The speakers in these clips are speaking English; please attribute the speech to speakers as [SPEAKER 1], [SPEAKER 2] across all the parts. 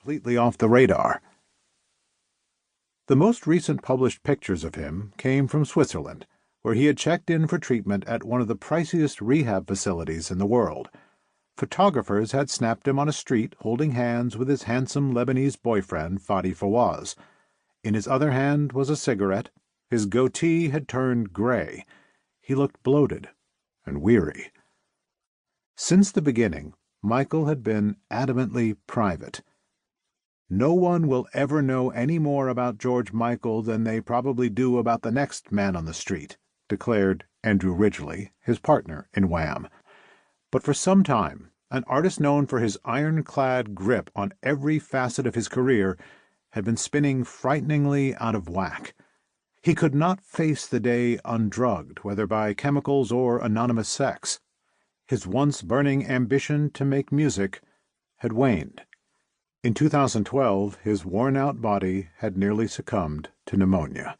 [SPEAKER 1] completely off the radar. The most recent published pictures of him came from Switzerland, where he had checked in for treatment at one of the priciest rehab facilities in the world. Photographers had snapped him on a street holding hands with his handsome Lebanese boyfriend, Fadi Fawaz. In his other hand was a cigarette. His goatee had turned gray. He looked bloated and weary. Since the beginning, Michael had been adamantly private. "No one will ever know any more about George Michael than they probably do about the next man on the street," declared Andrew Ridgeley, his partner in Wham. But for some time, an artist known for his ironclad grip on every facet of his career had been spinning frighteningly out of whack. He could not face the day undrugged, whether by chemicals or anonymous sex. His once burning ambition to make music had waned. In 2012, his worn-out body had nearly succumbed to pneumonia.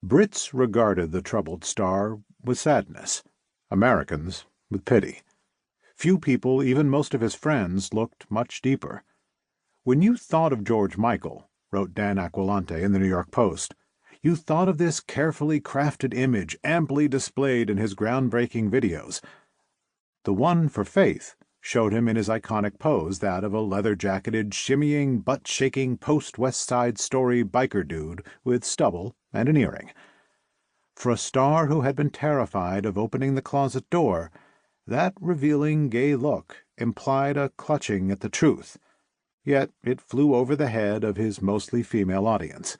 [SPEAKER 1] Brits regarded the troubled star with sadness, Americans with pity. Few people, even most of his friends, looked much deeper. "When you thought of George Michael," wrote Dan Aquilante in the New York Post, "you thought of this carefully crafted image amply displayed in his groundbreaking videos. The one for Faith showed him in his iconic pose, that of a leather-jacketed, shimmying, butt-shaking post-West Side Story biker dude with stubble and an earring. For a star who had been terrified of opening the closet door, that revealing gay look implied a clutching at the truth. Yet it flew over the head of his mostly female audience.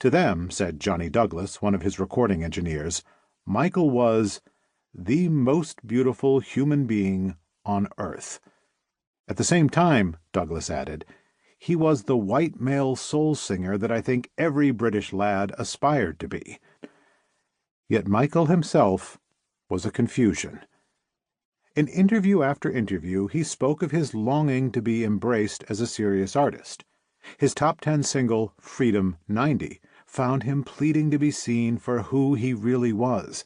[SPEAKER 1] To them, said Johnny Douglas, one of his recording engineers, Michael was the most beautiful human being on earth. At the same time, Douglas added, he was the white male soul singer that I think every British lad aspired to be. Yet Michael himself was a confusion. In interview after interview, he spoke of his longing to be embraced as a serious artist. His top 10 single, Freedom 90, found him pleading to be seen for who he really was.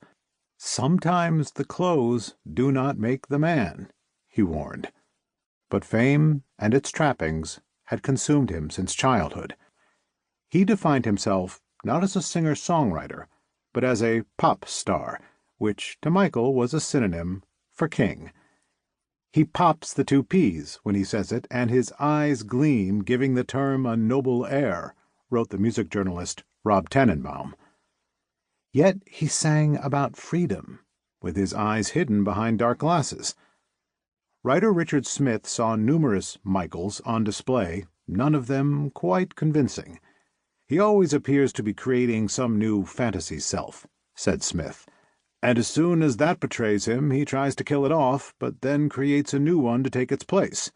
[SPEAKER 1] "Sometimes the clothes do not make the man," he warned. But fame and its trappings had consumed him since childhood. He defined himself not as a singer-songwriter, but as a pop star, which to Michael was a synonym for king. He pops the 2 Ps when he says it, and his eyes gleam, giving the term a noble air, wrote the music journalist Rob Tannenbaum. Yet he sang about freedom, with his eyes hidden behind dark glasses. Writer Richard Smith saw numerous Michaels on display, none of them quite convincing. "He always appears to be creating some new fantasy self," said Smith. "And as soon as that betrays him, he tries to kill it off, but then creates a new one to take its place."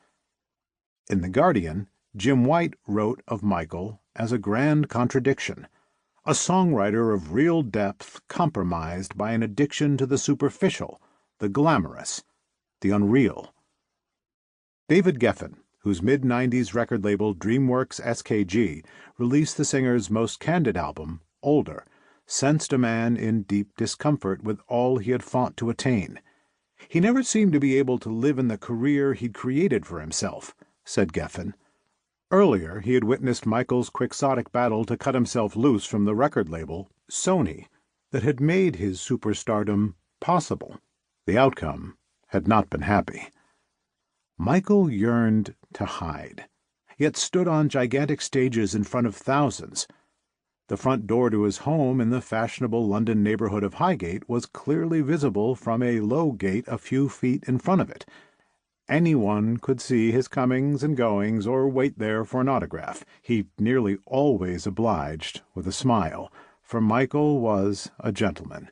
[SPEAKER 1] In The Guardian, Jim White wrote of Michael as a grand contradiction, a songwriter of real depth compromised by an addiction to the superficial, the glamorous, the unreal. David Geffen, whose mid-90s record label DreamWorks SKG released the singer's most candid album, Older, sensed a man in deep discomfort with all he had fought to attain. "He never seemed to be able to live in the career he'd created for himself," said Geffen. Earlier, he had witnessed Michael's quixotic battle to cut himself loose from the record label, Sony, that had made his superstardom possible. The outcome had not been happy. Michael yearned to hide, yet stood on gigantic stages in front of thousands. The front door to his home in the fashionable London neighborhood of Highgate was clearly visible from a low gate a few feet in front of it. Anyone could see his comings and goings or wait there for an autograph. He nearly always obliged with a smile, for Michael was a gentleman.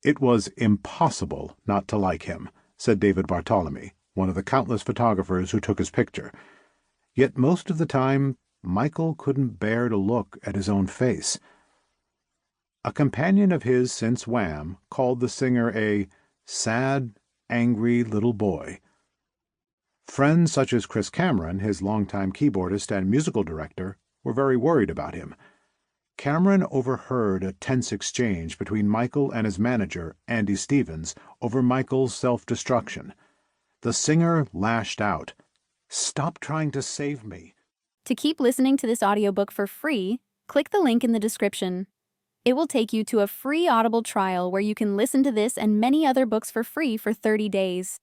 [SPEAKER 1] "It was impossible not to like him," said David Bartholomew, one of the countless photographers who took his picture. Yet most of the time, Michael couldn't bear to look at his own face. A companion of his since Wham called the singer a sad, angry little boy. Friends such as Chris Cameron, his longtime keyboardist and musical director, were very worried about him. Cameron overheard a tense exchange between Michael and his manager, Andy Stevens, over Michael's self-destruction. The singer lashed out, "Stop trying to save me.
[SPEAKER 2] To keep listening to this audiobook for free, click the link in the description. It will take you to a free Audible trial where you can listen to this and many other books for free for 30 days.